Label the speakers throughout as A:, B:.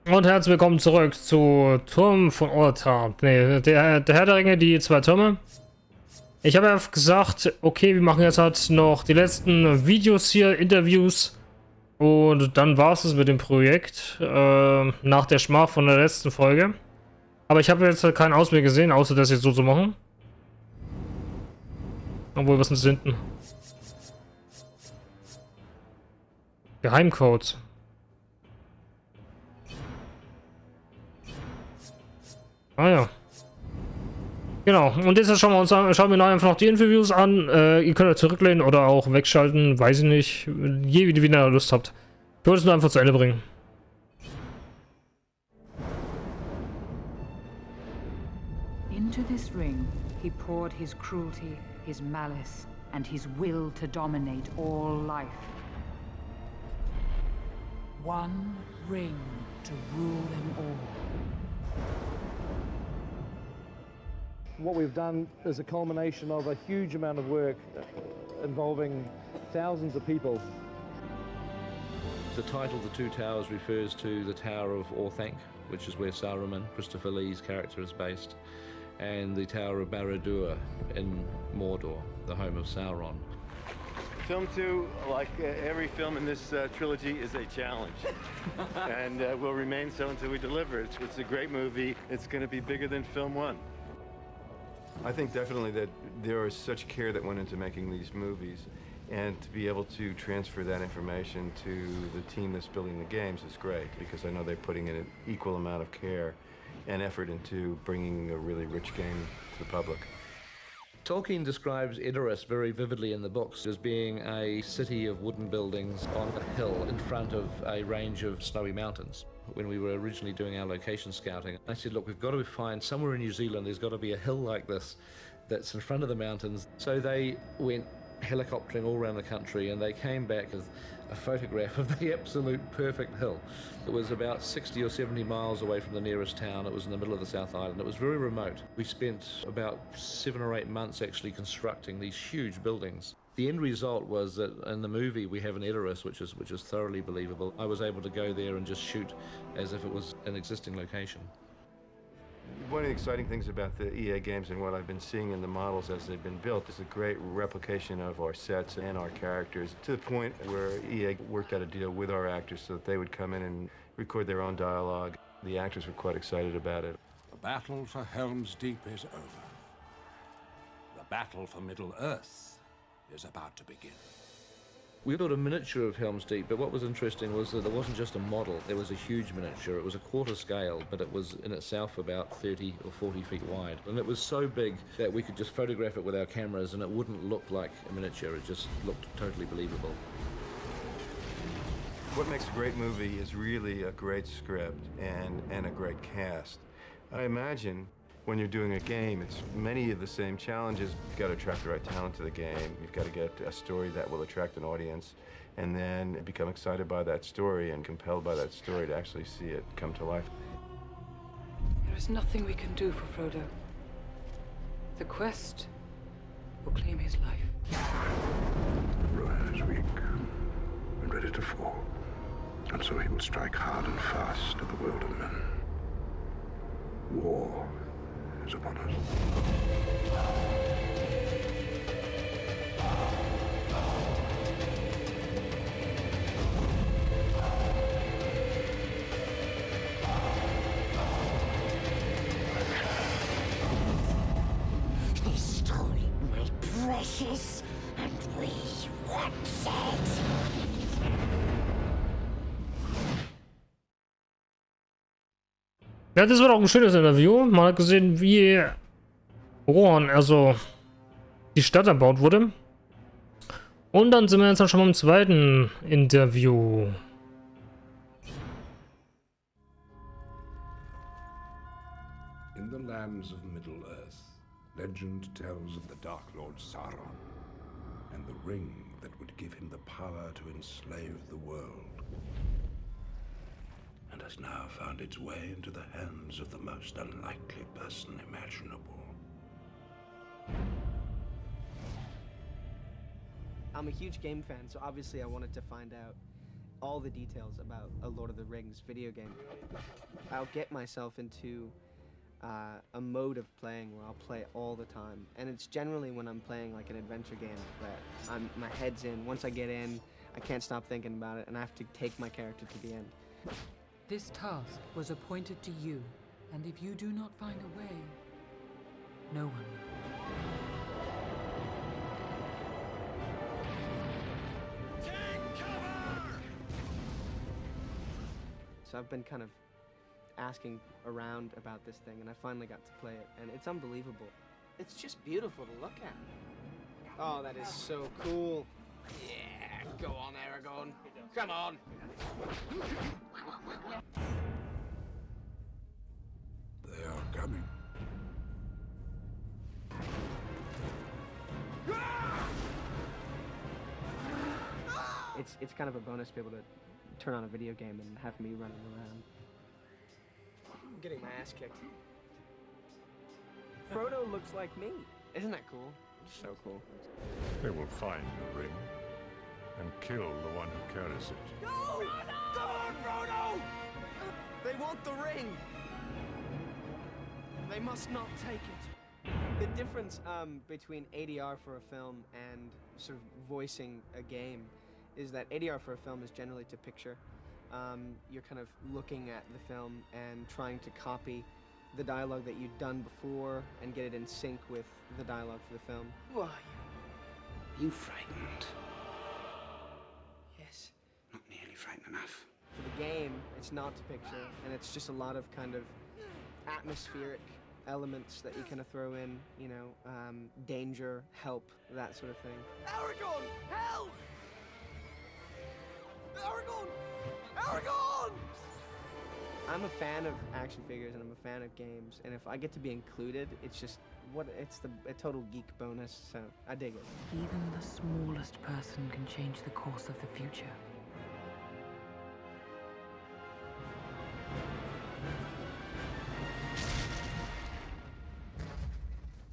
A: Und herzlich willkommen zurück zu Turm von Orta. Ne, der Herr der Ringe, die zwei Türme. Ich habe ja gesagt, okay, wir machen jetzt halt noch die letzten Videos hier, Interviews. Und dann war es mit dem Projekt, nach der Schmach von der letzten Folge. Aber ich habe jetzt halt keinen Ausweg gesehen, außer das jetzt so zu machen. Obwohl, was ist denn hinten? Geheimcodes. Ah ja. Genau, und jetzt schauen wir noch einfach noch die Interviews an. Ihr könnt euch zurücklehnen oder auch wegschalten, weiß ich nicht. Je wie ihr Lust habt. Ich wollte es nur einfach zu Ende bringen.
B: Into this ring, he poured his cruelty, his malice, and his will to dominate all life. One ring to rule them all.
C: What we've done is a culmination of a huge amount of work involving thousands of people.
D: The title, The Two Towers, refers to the Tower of Orthanc, which is where Saruman, Christopher Lee's character, is based, and the Tower of Barad-dûr in Mordor, the home of Sauron.
E: Film 2, like every film in this trilogy, is a challenge. And will remain so until we deliver it. It's a great movie. It's going to be bigger than film 1.
F: I think definitely that there is such care that went into making these movies, and to be able to transfer that information to the team that's building the games is great, because I know they're putting in an equal amount of care and effort into bringing a really rich game to the public.
D: Tolkien describes Edoras very vividly in the books as being a city of wooden buildings on a hill in front of a range of snowy mountains. When we were originally doing our location scouting, I said, look, we've got to find somewhere in New Zealand, there's got to be a hill like this that's in front of the mountains. So they went helicoptering all around the country, and they came back with a photograph of the absolute perfect hill. It was about 60 or 70 miles away from the nearest town. It was in the middle of the South Island. It was very remote. We spent about 7 or 8 months actually constructing these huge buildings. The end result was that in the movie we have an Edoras, which is thoroughly believable. I was able to go there and just shoot as if it was an existing location.
F: One of the exciting things about the EA games and what I've been seeing in the models as they've been built is a great replication of our sets and our characters, to the point where EA worked out a deal with our actors so that they would come in and record their own dialogue. The actors were quite excited about it.
G: The battle for Helm's Deep is over. The battle for Middle-earth is about to begin.
D: We built a miniature of Helm's Deep, but what was interesting was that there wasn't just a model, there was a huge miniature. It was a quarter scale, but it was in itself about 30 or 40 feet wide. And it was so big that we could just photograph it with our cameras and it wouldn't look like a miniature, it just looked totally believable.
F: What makes a great movie is really a great script and a great cast. I imagine when you're doing a game, it's many of the same challenges. You've got to attract the right talent to the game. You've got to get a story that will attract an audience, and then become excited by that story and compelled by that story to actually see it come to life.
B: There is nothing we can do for Frodo. The quest will claim his life.
G: Rohan is weak and ready to fall, and so he will strike hard and fast at the world of men. War is upon us.
H: They stole my precious, and we want it.
A: Ja, das war doch ein schönes Interview. Man hat gesehen, wie Rohan, also die Stadt erbaut wurde. Und dann sind wir jetzt schon mal im zweiten Interview.
G: In the lands of Middle-earth, legend tells of the Dark Lord Sauron and the ring that would give him the power to enslave the world, and has now found its way into the hands of the most unlikely person imaginable.
I: I'm a huge game fan, so obviously I wanted to find out all the details about a Lord of the Rings video game. I'll get myself into a mode of playing where I'll play all the time, and it's generally when I'm playing like an adventure game that my head's in. Once I get in, I can't stop thinking about it, and I have to take my character to the end.
B: This task was appointed to you, and if you do not find a way, no one will.
I: So I've been kind of asking around about this thing, and I finally got to play it, and it's unbelievable. It's just beautiful to look at. Oh, that is so cool. Yeah, go on, Aragorn. Come on.
G: They are coming.
I: It's kind of a bonus to be able to turn on a video game and have me running around. I'm getting my ass kicked. Frodo looks like me. Isn't that cool? So cool.
J: They will find the ring and kill the one who carries it.
I: Go! Frodo! Come on, Frodo! They want the ring. They must not take it. The difference between ADR for a film and sort of voicing a game is that ADR for a film is generally to picture. You're kind of looking at the film and trying to copy the dialogue that you've done before and get it in sync with the dialogue for the film. Who are you?
K: You frightened?
I: Yes.
K: Not nearly frightened enough.
I: For the game, it's not to picture, and it's just a lot of kind of atmospheric elements that you kind of throw in, you know, danger, help, that sort of thing. Aragorn! Help! Aragorn! Aragorn! I'm a fan of action figures and I'm a fan of games, and if I get to be included, it's just a total geek bonus, so I dig it.
B: Even the smallest person can change the course of the future.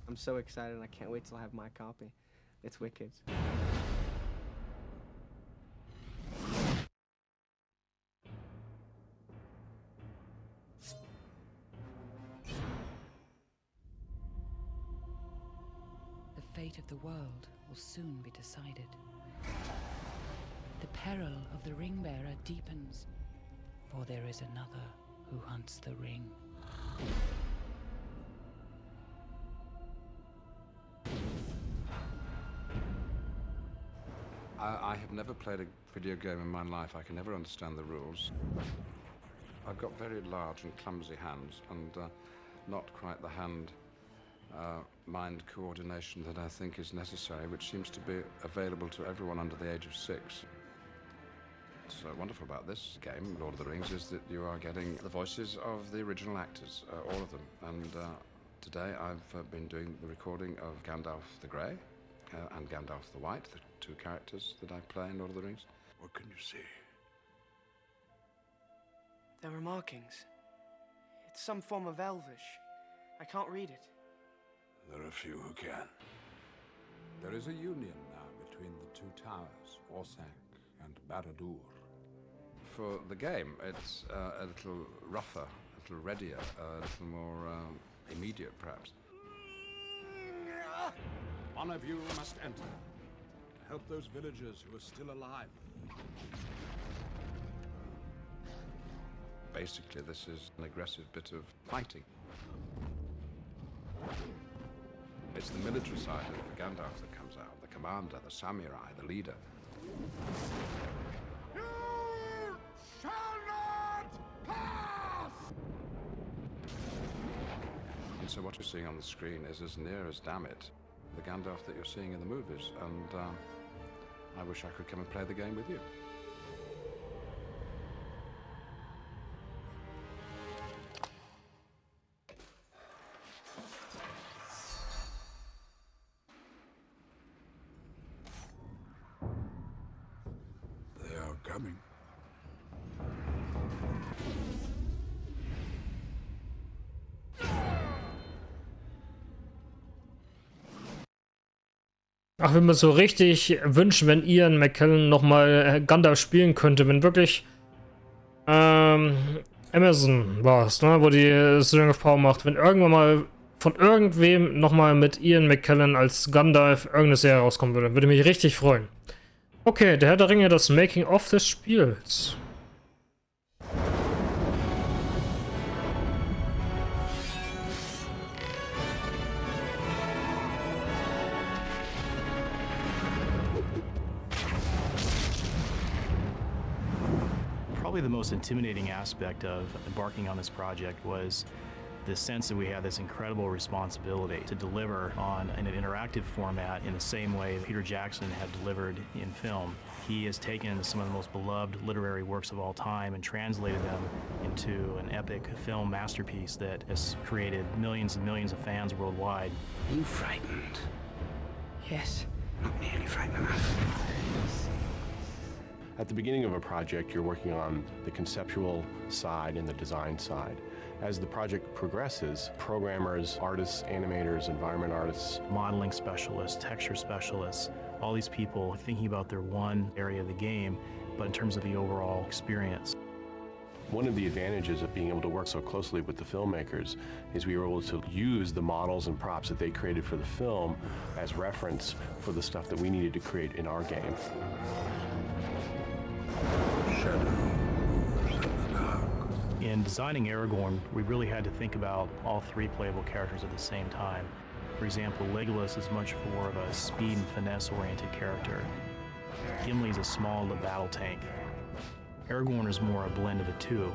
I: I'm so excited and I can't wait till I have my copy. It's wicked.
B: The fate of the world will soon be decided. The peril of the ring-bearer deepens, for there is another who hunts the ring.
F: I have never played a video game in my life. I can never understand the rules. I've got very large and clumsy hands and not quite the hand-mind coordination that I think is necessary, which seems to be available to everyone under the age of 6. What's wonderful about this game, Lord of the Rings, is that you are getting the voices of the original actors, all of them. And today I've been doing the recording of Gandalf the Grey and Gandalf the White, the two characters that I play in Lord of the Rings.
G: What can you see?
I: There are markings. It's some form of Elvish. I can't read it.
G: There are few who can. There is a union now between the two towers, Orthanc and Barad-dûr.
F: For the game, it's a little rougher, a little readier, a little more immediate, perhaps.
G: One of you must enter to help those villagers who are still alive.
F: Basically, this is an aggressive bit of fighting. It's the military side of Gandalf that comes out, the commander, the samurai, the leader.
H: You shall not pass!
F: And so what you're seeing on the screen is as near as, damn it, the Gandalf that you're seeing in the movies. And I wish I could come and play the game with you.
G: They are coming.
A: Ach, würde mir so richtig wünschen, wenn Ian McKellen nochmal Gandalf spielen könnte, wenn wirklich Amazon war es, ne, wo die Ring of Power macht, wenn irgendwann mal von irgendwem nochmal mit Ian McKellen als Gandalf irgendeine Serie rauskommen würde, würde mich richtig freuen. Okay, der Herr der Ringe, das Making-of des Spiels.
L: Probably the most intimidating aspect of embarking on this project was the sense that we had this incredible responsibility to deliver on an interactive format in the same way that Peter Jackson had delivered in film. He has taken some of the most beloved literary works of all time and translated them into an epic film masterpiece that has created millions and millions of fans worldwide.
K: Are you frightened?
I: Yes.
K: Not nearly frightened enough.
M: At the beginning of a project, you're working on the conceptual side and the design side. As the project progresses, programmers, artists, animators, environment artists,
L: modeling specialists, texture specialists, all these people thinking about their one area of the game, but in terms of the overall experience.
M: One of the advantages of being able to work so closely with the filmmakers is we were able to use the models and props that they created for the film as reference for the stuff that we needed to create in our game.
L: In designing Aragorn, we really had to think about all three playable characters at the same time. For example, Legolas is much more of a speed and finesse-oriented character. Gimli is a small battle tank. Aragorn is more a blend of the two.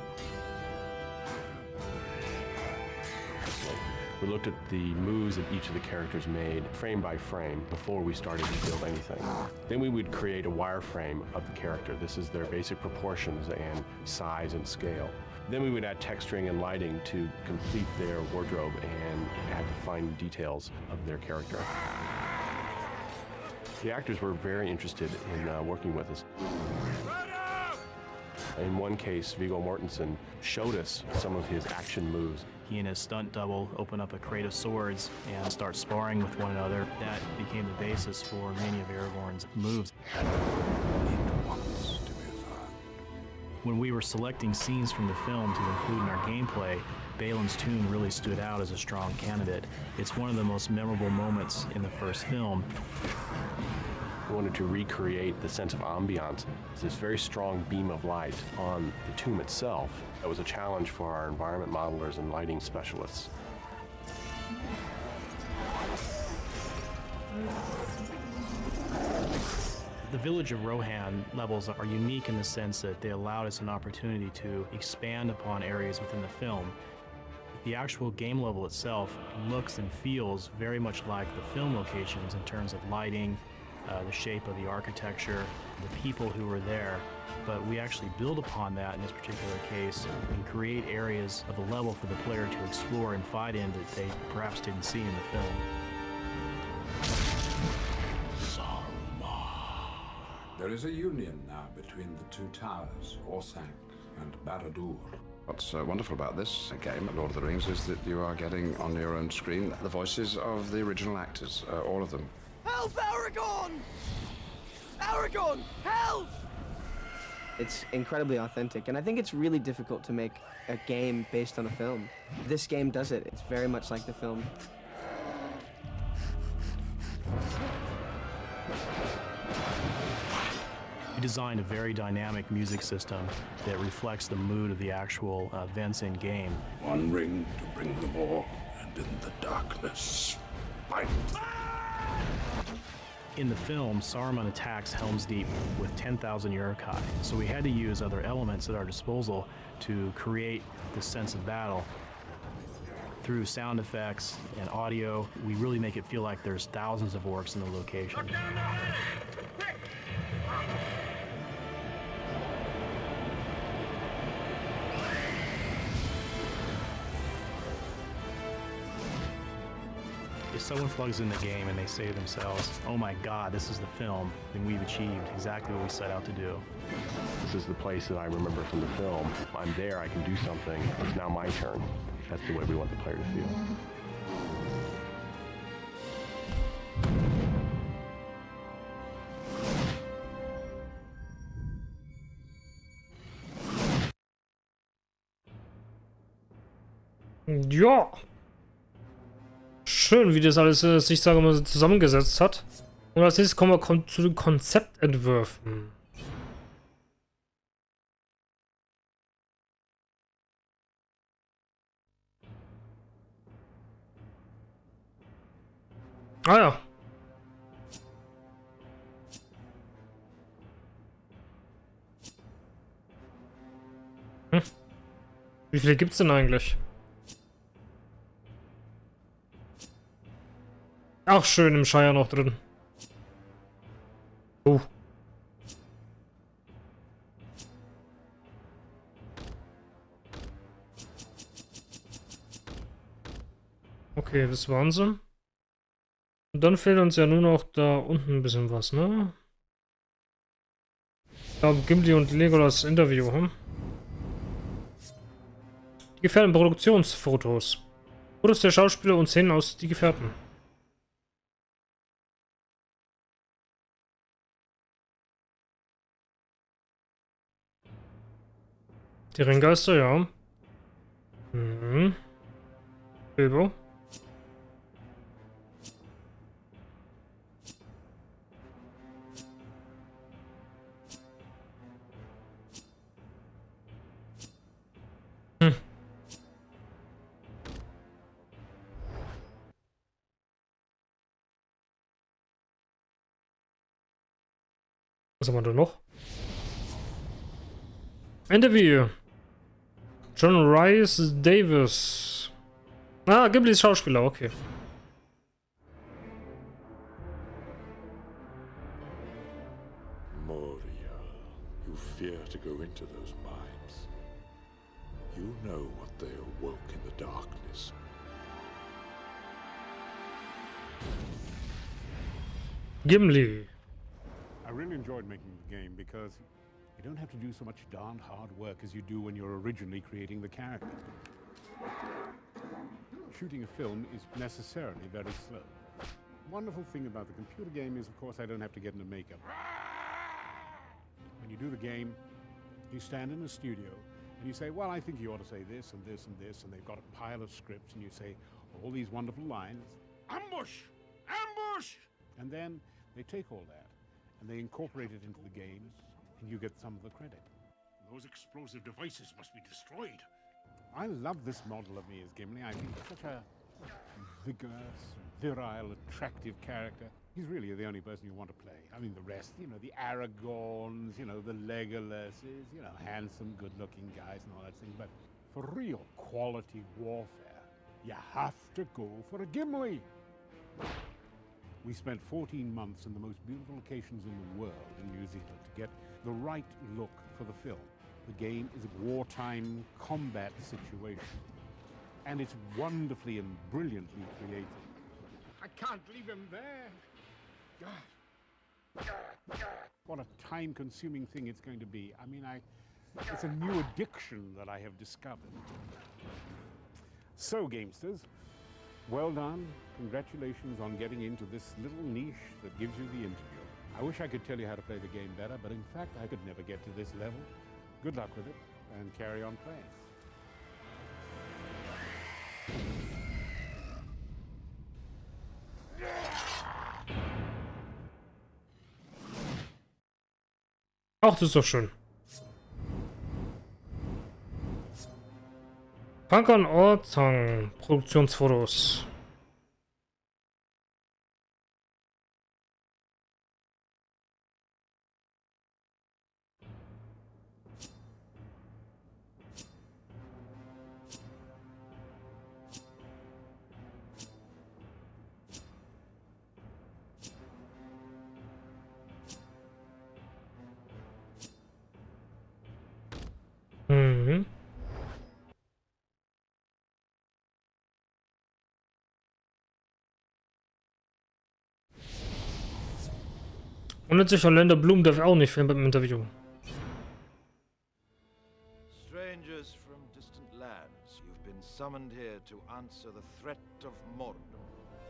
M: We looked at the moves that each of the characters made frame by frame before we started to build anything. Then we would create a wireframe of the character. This is their basic proportions and size and scale. Then we would add texturing and lighting to complete their wardrobe and add the fine details of their character. The actors were very interested in working with us. In one case, Viggo Mortensen showed us some of his action moves.
L: He and his stunt double open up a crate of swords and start sparring with one another. That became the basis for many of Aragorn's moves. When we were selecting scenes from the film to include in our gameplay, Balin's tune really stood out as a strong candidate. It's one of the most memorable moments in the first film.
M: We wanted to recreate the sense of ambiance. It's this very strong beam of light on the tomb itself. That was a challenge for our environment modelers and lighting specialists.
L: The village of Rohan levels are unique in the sense that they allowed us an opportunity to expand upon areas within the film. The actual game level itself looks and feels very much like the film locations in terms of lighting, the shape of the architecture, the people who were there, but we actually build upon that in this particular case and create areas of the level for the player to explore and fight in that they perhaps didn't see in the film.
G: There is a union now between the two towers, Orthanc and Barad-dûr.
N: What's wonderful about this game, Lord of the Rings, is that you are getting on your own screen the voices of the original actors, all of them.
I: Help, Aragorn! Aragorn, help! It's incredibly authentic, and I think it's really difficult to make a game based on a film. This game does it. It's very much like the film.
L: We designed a very dynamic music system that reflects the mood of the actual events in game.
G: One ring to bring them all, and in the darkness, fight.
L: In the film, Saruman attacks Helm's Deep with 10,000 Uruk-hai, so we had to use other elements at our disposal to create this sense of battle. Through sound effects and audio, we really make it feel like there's thousands of orcs in the location. If someone plugs in the game and they say to themselves, oh my god, this is the film, then we've achieved exactly what we set out to do.
M: This is the place that I remember from the film. I'm there, I can do something. It's now my turn. That's the way we want the player to feel.
A: Ja. Schön, wie das alles sich, sagen wir mal, zusammengesetzt hat. Und als nächstes kommen wir zu den Konzeptentwürfen. Ah ja. Wie viele gibt's denn eigentlich? Auch schön im Shire noch drin. Oh. Okay, das waren sie. Und dann fehlt uns ja nur noch da unten ein bisschen was, ne? Ich glaube, Gimli und Legolas Interview, hm? Die Gefährten Produktionsfotos. Fotos der Schauspieler und Szenen aus Die Gefährten. Die Ringgeister, ja. Mhm. Bilbo. Was haben wir da noch? Interview. John Rhys Davis. Ah, Gimlis Schauspieler, okay.
J: Moria, you fear to go into those mines. You know what they awoke in the darkness.
A: Gimli.
O: I really enjoyed making the game because you don't have to do so much darned hard work as you do when you're originally creating the character. Shooting a film is necessarily very slow. Wonderful thing about the computer game is, of course, I don't have to get into makeup. When you do the game, you stand in a studio and you say, well, I think you ought to say this and this and this, and they've got a pile of scripts, and you say all these wonderful lines. Ambush! Ambush! And then they take all that and they incorporate it into the game, and you get some of the credit.
P: Those explosive devices must be destroyed.
O: I love this model of me as Gimli. I think he's such a vigorous, virile, attractive character. He's really the only person you want to play. I mean, the rest, you know, the Aragorns, you know, the Legolases, you know, handsome, good-looking guys and all that thing. But for real quality warfare, you have to go for a Gimli. We spent 14 months in the most beautiful locations in the world in New Zealand to get the right look for the film. The game is a wartime combat situation, and it's wonderfully and brilliantly created. I can't leave him there. What a time-consuming thing it's going to be. I mean, it's a new addiction that I have discovered. So, gamesters, well done. Congratulations on getting into this little niche that gives you the interview. I wish I could tell you how to play the game better, but in fact, I could never get to this level. Good luck with it, and carry on playing.
A: Ach, das ist doch schön. Frankan Ortang, Produktionsfotos. Mhm. Und letztlich Orlando Bloom darf auch nicht fehlen beim Interview.
Q: Strangers from distant lands, you've been summoned here to answer the threat of Mordor.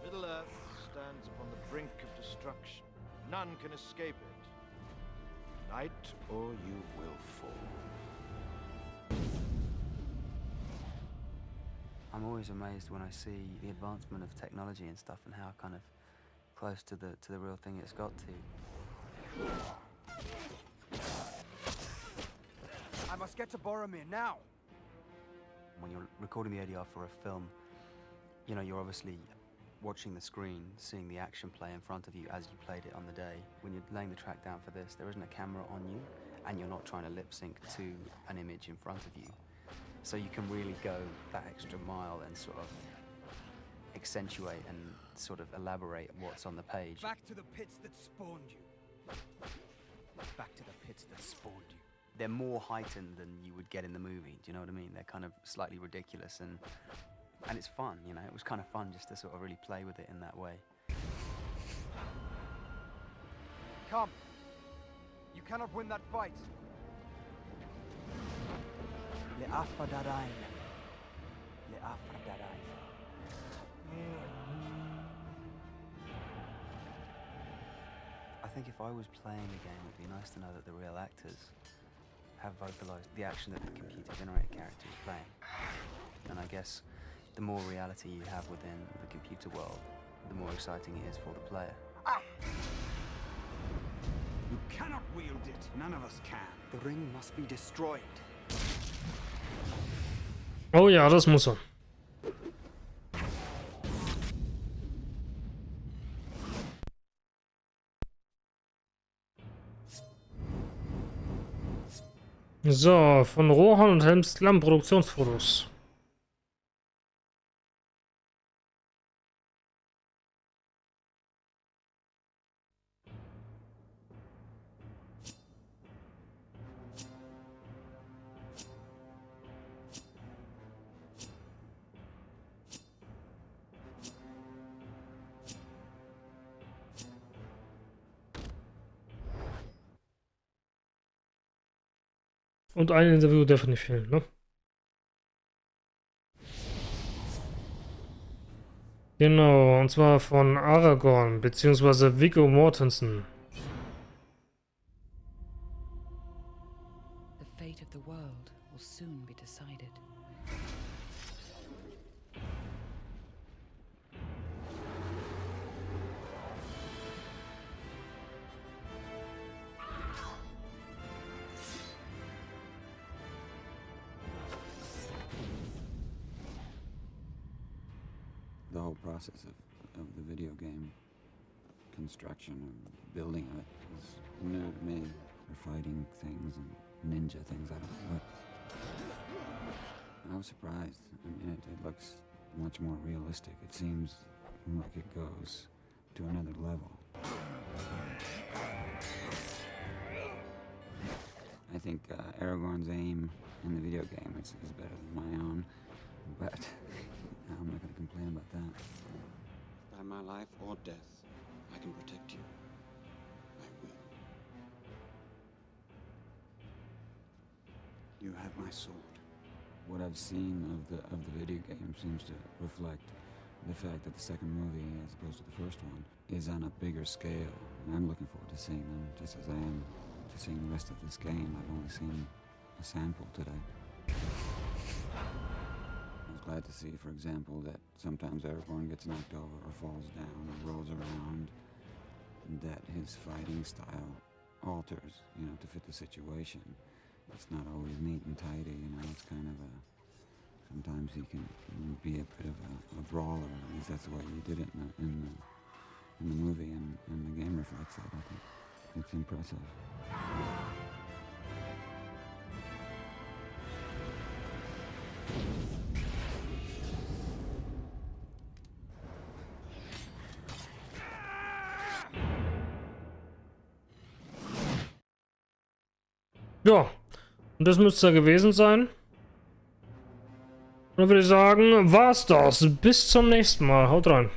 Q: Middle-earth stands upon the brink of destruction. None can escape it. Unite, or you will fall.
R: I'm always amazed when I see the advancement of technology and stuff and how kind of close to the real thing it's got to.
S: I must get to Boromir now.
R: When you're recording the ADR for a film, you know, you're obviously watching the screen, seeing the action play in front of you as you played it on the day. When you're laying the track down for this, there isn't a camera on you, and you're not trying to lip sync to an image in front of you. So you can really go that extra mile and sort of accentuate and sort of elaborate what's on the page.
S: Back to the pits that spawned you. Back to the pits that spawned you.
R: They're more heightened than you would get in the movie, do you know what I mean? They're kind of slightly ridiculous and it's fun, you know? It was kind of fun just to sort of really play with it in that way.
S: Come. You cannot win that fight. Le'afadarain. Le'afadarain.
R: I think if I was playing a game, it'd be nice to know that the real actors have vocalized the action that the computer-generated character is playing. And I guess the more reality you have within the computer world, the more exciting it is for the player.
S: You cannot wield it. None of us can. The ring must be destroyed.
A: Oh ja, das muss er. So, von Rohan und Helmsklamm Produktionsfotos. Und ein Interview darf nicht fehlen, ne? Genau, und zwar von Aragorn, beziehungsweise Viggo Mortensen.
B: The fate of the world will soon be decided.
R: The whole process of the video game construction and building of it is new to me. They're fighting things and ninja things, I don't know what. I was surprised. I mean, it looks much more realistic. It seems like it goes to another level. I think Aragorn's aim in the video game is better than my own, but I'm not going to complain about that.
T: By my life or death, I can protect you. I will. You have my sword.
R: What I've seen of the video game seems to reflect the fact that the second movie, as opposed to the first one, is on a bigger scale. And I'm looking forward to seeing them, just as I am to seeing the rest of this game. I've only seen a sample today. I was glad to see, for example, that sometimes Aragorn gets knocked over or falls down or rolls around, and that his fighting style alters, you know, to fit the situation. It's not always neat and tidy, you know, it's kind of a... Sometimes he can be a bit of a brawler, at least that's the way he did it in the movie, and the game reflects it, I think. It's impressive.
A: Ja, und das müsste ja gewesen sein. Und dann würde ich sagen, war's das. Bis zum nächsten Mal. Haut rein.